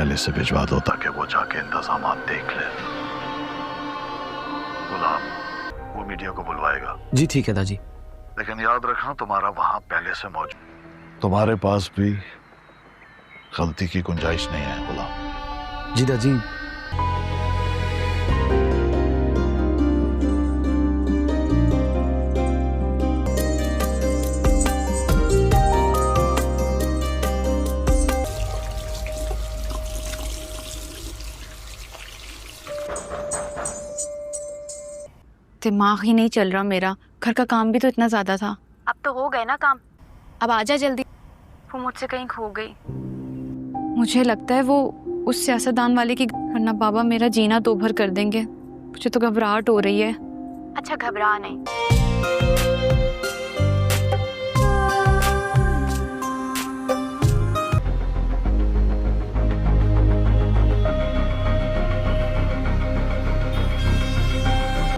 पहले से भिजवा दो ताकि वो जाके इंतजाम देख ले। गुलाम वो मीडिया को बुलवाएगा। जी ठीक है दादी। लेकिन याद रखना तुम्हारा वहां पहले से मौजूद, तुम्हारे पास भी गलती की गुंजाइश नहीं है गुलाम। जी दादी। दिमाग ही नहीं चल रहा मेरा। घर का काम भी तो इतना ज्यादा था। अब तो हो गए ना काम, अब आजा जल्दी। वो मुझसे कहीं खो गई। मुझे लगता है वो उस सियासतदान वाले की, वरना बाबा मेरा जीना दोभर कर देंगे। मुझे तो घबराहट हो रही है। अच्छा घबरा नहीं।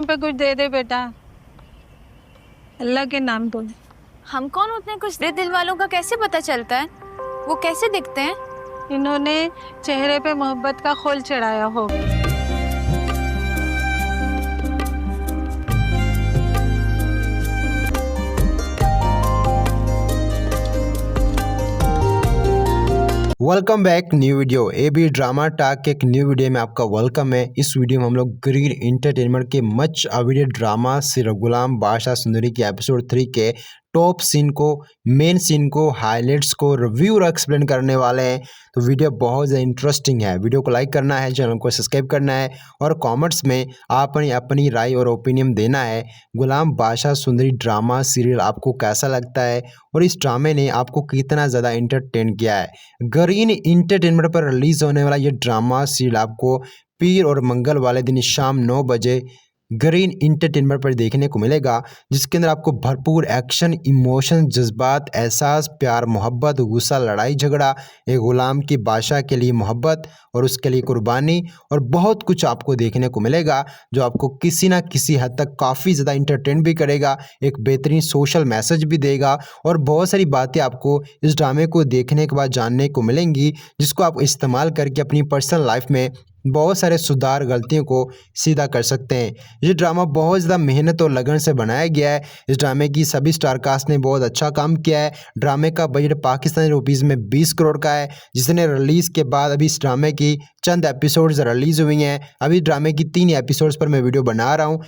पे कुछ दे दे बेटा, अल्लाह के नाम बोल। हम कौन होते हैं कुछ दे दिल वालों का कैसे पता चलता है? वो कैसे दिखते हैं? इन्होंने चेहरे पे मोहब्बत का खोल चढ़ाया हो। Welcome back new video. A B drama talk के एक न्यू वीडियो में आपका वेलकम है। इस वीडियो में हम लोग ग्रीन एंटरटेनमेंट के मच अवेटेड ड्रामा सिर्फ गुलाम बादशाह सुंदरी के एपिसोड 3 के टॉप सीन को, मेन सीन को, हाइलाइट्स को रिव्यू और एक्सप्लेन करने वाले हैं। तो वीडियो बहुत ज़्यादा इंटरेस्टिंग है। वीडियो को लाइक करना है, चैनल को सब्सक्राइब करना है और कमेंट्स में आपने अपनी राय और ओपिनियन देना है। गुलाम बादशाह सुंदरी ड्रामा सीरियल आपको कैसा लगता है और इस ड्रामे ने आपको कितना ज़्यादा इंटरटेन किया है। ग्रीन एंटरटेनमेंट पर रिलीज़ होने वाला ये ड्रामा सीरियल आपको पीर और मंगल वाले दिन शाम 9 बजे ग्रीन एंटरटेनमेंट पर देखने को मिलेगा, जिसके अंदर आपको भरपूर एक्शन, इमोशन, जज्बात, एहसास, प्यार, मोहब्बत, गुस्सा, लड़ाई झगड़ा, एक गुलाम की बादशाह के लिए मोहब्बत और उसके लिए कुर्बानी और बहुत कुछ आपको देखने को मिलेगा, जो आपको किसी ना किसी हद तक काफ़ी ज़्यादा इंटरटेन भी करेगा, एक बेहतरीन सोशल मैसेज भी देगा और बहुत सारी बातें आपको इस ड्रामे को देखने के बाद जानने को मिलेंगी, जिसको आप इस्तेमाल करके अपनी पर्सनल लाइफ में बहुत सारे सुधार, गलतियों को सीधा कर सकते हैं। ये ड्रामा बहुत ज़्यादा मेहनत और लगन से बनाया गया है। इस ड्रामे की सभी स्टार कास्ट ने बहुत अच्छा काम किया है। ड्रामे का बजट पाकिस्तानी रुपीज़ में 20 करोड़ का है, जिसने रिलीज़ के बाद अभी इस ड्रामे की चंद एपिसोड्स रिलीज़ हुई हैं। अभी ड्रामे की 3 एपिसोड्स पर मैं वीडियो बना रहा हूँ।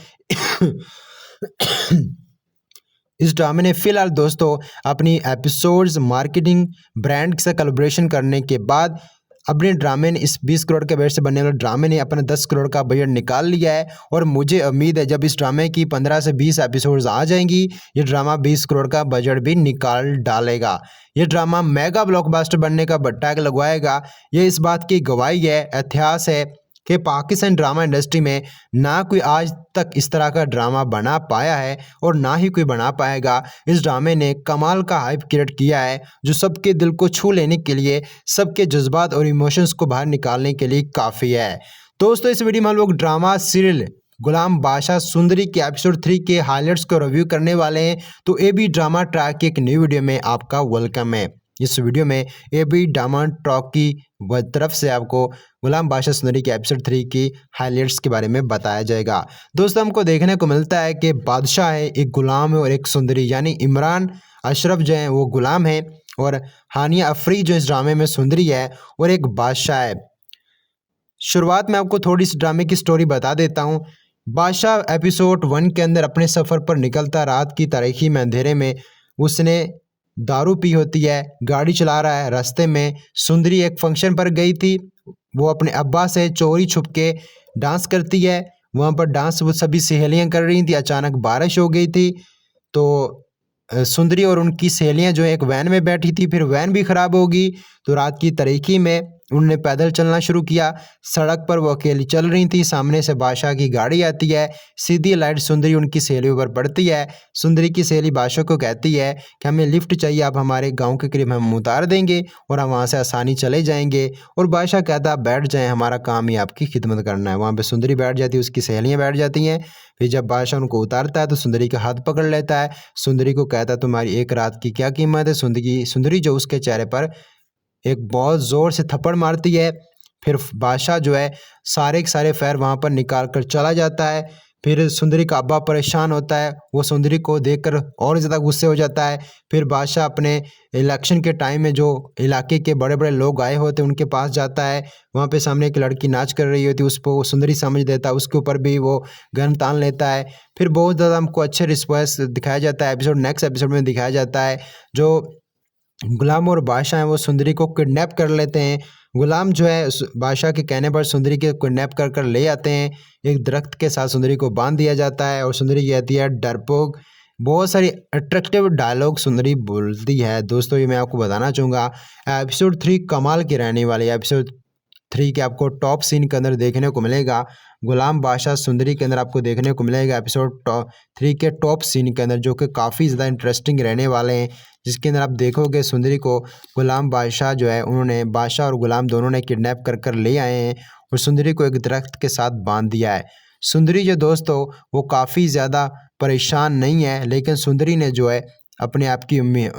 इस ड्रामे ने फिलहाल दोस्तों अपनी एपिसोड्स मार्केटिंग ब्रांड से कोलैबोरेशन करने के बाद अपने ड्रामे ने इस 20 करोड़ के बजट से बनने वाले ड्रामे ने अपना 10 करोड़ का बजट निकाल लिया है और मुझे उम्मीद है जब इस ड्रामे की 15 से 20 एपिसोड्स आ जाएंगी, ये ड्रामा 20 करोड़ का बजट भी निकाल डालेगा। ये ड्रामा मेगा ब्लॉकबस्टर बनने का टैग लगवाएगा। ये इस बात की गवाही है, इतिहास है कि पाकिस्तान ड्रामा इंडस्ट्री में ना कोई आज तक इस तरह का ड्रामा बना पाया है और ना ही कोई बना पाएगा। इस ड्रामे ने कमाल का हाइप क्रिएट किया है, जो सबके दिल को छू लेने के लिए, सबके जज्बात और इमोशंस को बाहर निकालने के लिए काफ़ी है। दोस्तों इस वीडियो में हम लोग ड्रामा सीरियल गुलाम बादशाह सुंदरी के एपिसोड 3 के हाइलाइट्स को रिव्यू करने वाले हैं। तो ए बी ड्रामा ट्रैक के एक न्यू वीडियो में आपका वेलकम है। इस वीडियो में ए बी ड्रामा टॉक की तरफ से आपको गुलाम बादशाह सुंदरी के एपिसोड 3 की हाइलाइट्स के बारे में बताया जाएगा। दोस्तों हमको देखने को मिलता है कि बादशाह है, एक गुलाम है और एक सुंदरी, यानी इमरान अशरफ जो है वो गुलाम है और हानिया अफरी जो इस ड्रामे में सुंदरी है और एक बादशाह है। शुरुआत में आपको थोड़ी सी ड्रामे की स्टोरी बता देता हूँ। बादशाह एपिसोड 1 के अंदर अपने सफ़र पर निकलता, रात की तारीकी में अंधेरे में उसने दारू पी होती है, गाड़ी चला रहा है। रास्ते में सुंदरी एक फंक्शन पर गई थी, वो अपने अब्बा से चोरी छुप के डांस करती है। वहाँ पर डांस वो सभी सहेलियाँ कर रही थी। अचानक बारिश हो गई थी तो सुंदरी और उनकी सहेलियाँ जो एक वैन में बैठी थी, फिर वैन भी ख़राब होगी तो रात की तारीकी में उन्होंने पैदल चलना शुरू किया। सड़क पर वो अकेली चल रही थी, सामने से बादशाह की गाड़ी आती है। सीधी लाइट सुंदरी उनकी सहेलियों पर पड़ती है। सुंदरी की सहेली बादशाह को कहती है कि हमें लिफ्ट चाहिए, आप हमारे गांव के करीब हम उतार देंगे और हम वहां से आसानी चले जाएंगे। और बादशाह कहता है बैठ जाएं, हमारा काम ही आपकी खिदमत करना है। वहाँ पर सुंदरी बैठ जाती है, उसकी सहेलियाँ बैठ जाती हैं। फिर जब बादशाह उनको उतारता है तो सुंदरी का हाथ पकड़ लेता है। सुंदरी को कहता है तुम्हारी एक रात की क्या कीमत है। सुंदरी जो उसके चेहरे पर एक बहुत ज़ोर से थप्पड़ मारती है। फिर बादशाह जो है सारे के सारे फेयर वहाँ पर निकाल कर चला जाता है। फिर सुंदरी का अब्बा परेशान होता है, वो सुंदरी को देखकर और ज़्यादा गुस्से हो जाता है। फिर बादशाह अपने इलेक्शन के टाइम में जो इलाके के बड़े बड़े लोग आए होते हैं उनके पास जाता है। वहाँ पे सामने एक लड़की नाच कर रही होती है, उसको वो सुंदरी समझ देता है, उसके ऊपर भी वो गन तान लेता है। फिर बहुत ज़्यादा हमको अच्छे रिस्पॉन्स दिखाया जाता है। एपिसोड नेक्स्ट एपिसोड में दिखाया जाता है जो गुलाम और बादशाह हैं वो सुंदरी को किडनैप कर लेते हैं। गुलाम जो है बादशाह के कहने पर सुंदरी के किडनैप कर कर ले आते हैं। एक दरख्त के साथ सुंदरी को बांध दिया जाता है और सुंदरी कहती है डरपोक। बहुत सारी अट्रैक्टिव डायलॉग सुंदरी बोलती है। दोस्तों ये मैं आपको बताना चाहूँगा एपिसोड 3 कमाल की रहने वाली है। एपिसोड 3 के आपको टॉप सीन के अंदर देखने को मिलेगा, गुलाम बादशाह सुंदरी के अंदर आपको देखने को मिलेगा एपिसोड 3 के टॉप सीन के अंदर, जो कि काफ़ी ज़्यादा इंटरेस्टिंग रहने वाले हैं। जिसके अंदर आप देखोगे सुंदरी को गुलाम बादशाह जो है उन्होंने बादशाह और गुलाम दोनों ने किडनैप कर कर ले आए हैं और सुंदरी को एक दरख्त के साथ बांध दिया है। सुंदरी जो दोस्तों वो काफ़ी ज़्यादा परेशान नहीं है, लेकिन सुंदरी ने जो है अपने आप की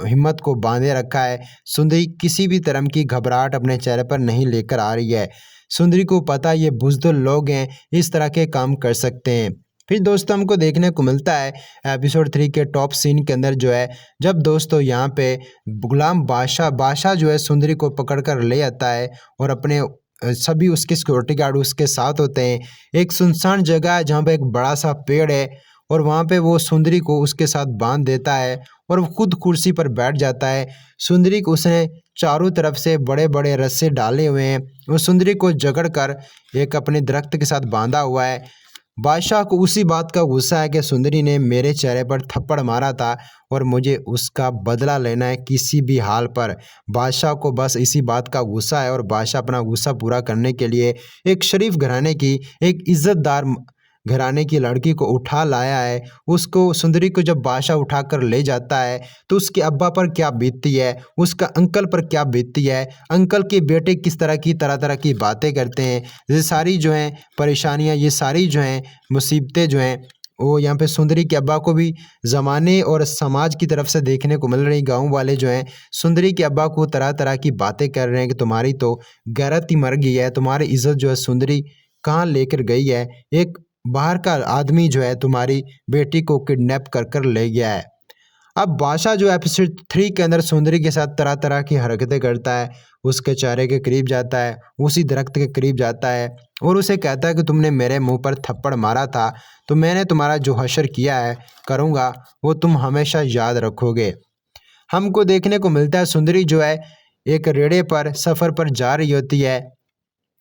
हिम्मत को बांधे रखा है। सुंदरी किसी भी तरह की घबराहट अपने चेहरे पर नहीं लेकर आ रही है। सुंदरी को पता ये बुज़दिल लोग हैं, इस तरह के काम कर सकते हैं। फिर दोस्तों हमको देखने को मिलता है एपिसोड 3 के टॉप सीन के अंदर जो है जब दोस्तों यहाँ पे गुलाम बादशाह जो है सुंदरी को पकड़ कर ले आता है और अपने सभी उसके सिक्योरिटी गार्ड उसके साथ होते हैं। एक सुनसान जगह है जहाँ पे एक बड़ा सा पेड़ है और वहाँ पे वो सुंदरी को उसके साथ बांध देता है और वो खुद कुर्सी पर बैठ जाता है। सुंदरी को उसने चारों तरफ से बड़े बड़े रस्से डाले हुए हैं। वो सुंदरी को जकड़ कर एक अपने दरख्त के साथ बांधा हुआ है। बादशाह को उसी बात का गुस्सा है कि सुंदरी ने मेरे चेहरे पर थप्पड़ मारा था और मुझे उसका बदला लेना है किसी भी हाल पर। बादशाह को बस इसी बात का गुस्सा है और बादशाह अपना गुस्सा पूरा करने के लिए एक शरीफ घराने की, एक इज़्ज़तदार घराने की लड़की को उठा लाया है। उसको सुंदरी को जब बादशाह उठा कर ले जाता है तो उसके अब्बा पर क्या बीतती है, उसका अंकल पर क्या बीतती है, अंकल के बेटे किस तरह की बातें करते हैं। ये सारी जो हैं परेशानियां, ये सारी जो हैं मुसीबतें जो हैं वो यहाँ पे सुंदरी के अब्बा को भी ज़माने और समाज की तरफ से देखने को मिल रही। गांव वाले जो हैं सुंदरी के अब्बा को तरह तरह की बातें कर रहे हैं कि तुम्हारी तो गैरत ही मर गई है, तुम्हारी इज्जत जो है सुंदरी कहाँ लेकर गई है, एक बाहर का आदमी जो है तुम्हारी बेटी को किडनैप कर कर ले गया है। अब बादशाह जो एपिसोड 3 के अंदर सुंदरी के साथ तरह तरह की हरकतें करता है, उसके चेहरे के करीब जाता है, उसी दरख्त के करीब जाता है और उसे कहता है कि तुमने मेरे मुंह पर थप्पड़ मारा था तो मैंने तुम्हारा जो हशर किया है करूँगा वो तुम हमेशा याद रखोगे। हमको देखने को मिलता है सुंदरी जो है एक रेड़े पर सफ़र पर जा रही होती है।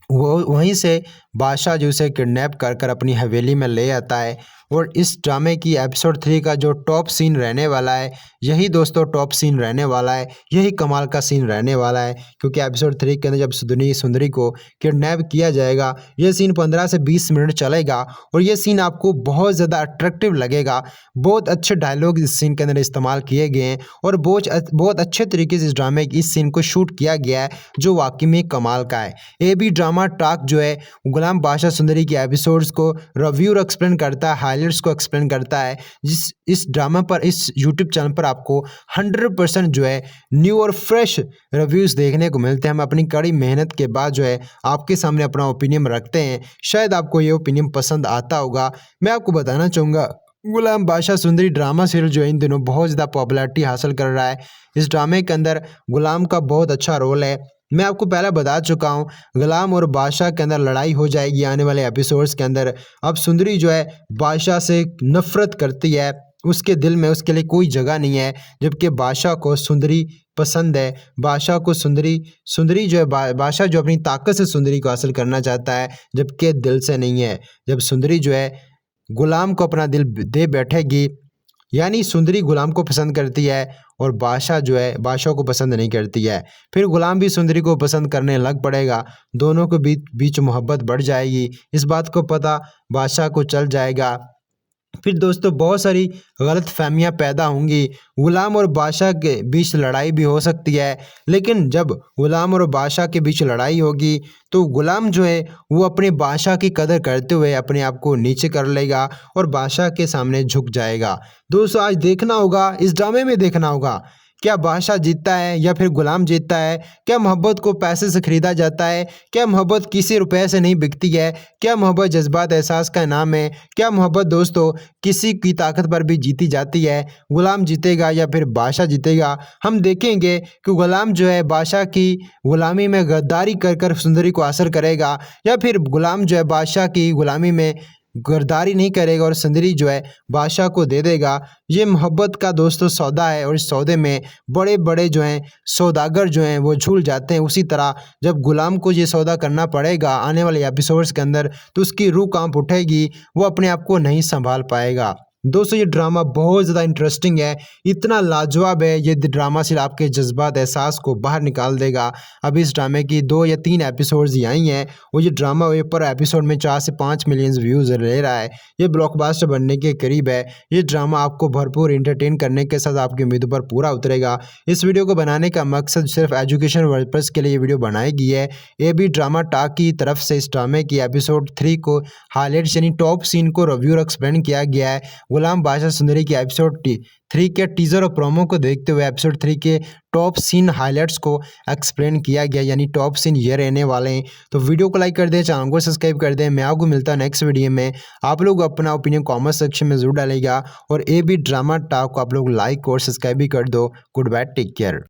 वो वहीं से बादशाह जो उसे किडनैप कर कर अपनी हवेली में ले आता है और इस ड्रामे की एपिसोड 3 का जो टॉप सीन रहने वाला है यही दोस्तों टॉप सीन रहने वाला है, यही कमाल का सीन रहने वाला है। क्योंकि एपिसोड 3 के अंदर जब सुंदरी को किडनैप किया जाएगा ये सीन 15 से 20 मिनट चलेगा और ये सीन आपको बहुत ज़्यादा अट्रैक्टिव लगेगा। बहुत अच्छे डायलॉग इस सीन के अंदर इस्तेमाल किए गए हैं और बहुत अच्छे तरीके से इस ड्रामे की इस सीन को शूट किया गया है जो वाकई में कमाल का है। ए बी ड्रामा टॉक जो है गुलाम बादशाह सुंदरी के एपिसोड्स को रिव्यू और एक्सप्लेन करता है, हाइलाइट्स को एक्सप्लेन करता है। इस ड्रामा पर, इस यूट्यूब चैनल पर आपको 100% जो है न्यू और फ्रेश रिव्यूज़ देखने को मिलते हैं। हम अपनी कड़ी मेहनत के बाद जो है आपके सामने अपना ओपिनियन रखते हैं। शायद आपको ये ओपिनियन पसंद आता होगा। मैं आपको बताना चाहूँगा गुलाम बादशाह सुंदरी ड्रामा सीरियल जो है इन दिनों बहुत ज़्यादा पॉपुलैरिटी हासिल कर रहा है। इस ड्रामे के अंदर गुलाम का बहुत अच्छा रोल है। मैं आपको पहले बता चुका हूँ गुलाम और बादशाह के अंदर लड़ाई हो जाएगी आने वाले एपिसोड्स के अंदर। अब सुंदरी जो है बादशाह से नफ़रत करती है, उसके दिल में उसके लिए कोई जगह नहीं है, जबकि बादशाह को सुंदरी पसंद है। बादशाह को सुंदरी जो है बादशाह जो अपनी ताकत से सुंदरी को हासिल करना चाहता है जबकि दिल से नहीं है। जब सुंदरी जो है गुलाम को अपना दिल दे बैठेगी यानी सुंदरी गुलाम को पसंद करती है और बादशाह जो है बादशाह को पसंद नहीं करती है, फिर गुलाम भी सुंदरी को पसंद करने लग पड़ेगा। दोनों के बीच मोहब्बत बढ़ जाएगी। इस बात को पता बादशाह को चल जाएगा। फिर दोस्तों बहुत सारी गलत फहमियाँ पैदा होंगी। गुलाम और बादशाह के बीच लड़ाई भी हो सकती है, लेकिन जब गुलाम और बादशाह के बीच लड़ाई होगी तो गुलाम जो है वो अपने बादशाह की कदर करते हुए अपने आप को नीचे कर लेगा और बादशाह के सामने झुक जाएगा। दोस्तों आज देखना होगा, इस ड्रामे में देखना होगा क्या बादशाह जीतता है या फिर गुलाम जीतता है? क्या मोहब्बत को पैसे से ख़रीदा जाता है? क्या मोहब्बत किसी रुपए से नहीं बिकती है? क्या मोहब्बत जज्बात एहसास का नाम है? क्या मोहब्बत दोस्तों किसी की ताकत पर भी जीती जाती है? गुलाम जीतेगा या फिर बादशाह जीतेगा? हम देखेंगे कि गुलाम जो है बादशाह की गुलामी में गद्दारी कर कर सुंदरी को हासिल करेगा, या फिर गुलाम जो है बादशाह की गुलामी में गद्दारी नहीं करेगा और सुंदरी जो है बादशाह को दे देगा। ये मोहब्बत का दोस्तों सौदा है और इस सौदे में बड़े बड़े जो हैं सौदागर जो हैं वो झूल जाते हैं। उसी तरह जब गुलाम को ये सौदा करना पड़ेगा आने वाले एपिसोड्स के अंदर, तो उसकी रूह कांप उठेगी, वो अपने आप को नहीं संभाल पाएगा। दोस्तों ये ड्रामा बहुत ज़्यादा इंटरेस्टिंग है, इतना लाजवाब है। ये ड्रामा सिर्फ आपके जज्बात एहसास को बाहर निकाल देगा। अभी इस ड्रामे की 2 या 3 एपिसोड्स ही आई हैं और ये ड्रामा पर एपिसोड में 4 से 5 मिलियन व्यूज़ ले रहा है। ये ब्लॉकबस्टर बनने के करीब है। ये ड्रामा आपको भरपूर इंटरटेन करने के साथ आपकी उम्मीदों पर पूरा उतरेगा। इस वीडियो को बनाने का मकसद सिर्फ एजुकेशन पर्पस के लिए ये वीडियो बनाई गई है। ये भी ड्रामा टाक की तरफ से इस ड्रामे की एपिसोड 3 को हाईलाइट्स यानी टॉप सीन को रिव्यू और एक्सप्लेन किया गया है। गुलाम बादशाह सुंदरी की एपिसोड 3 के टीजर और प्रोमो को देखते हुए एपिसोड 3 के टॉप सीन हाइलाइट्स को एक्सप्लेन किया गया, यानी टॉप सीन ये रहने वाले हैं। तो वीडियो को लाइक कर दें, चैनल को सब्सक्राइब कर दें। मैं आपको मिलता है नेक्स्ट वीडियो में। आप लोग अपना ओपिनियन कमेंट सेक्शन में जरूर डालेगा और ये भी ड्रामा टॉक को आप लोग लाइक और सब्सक्राइब भी कर दो। Goodbye, take care.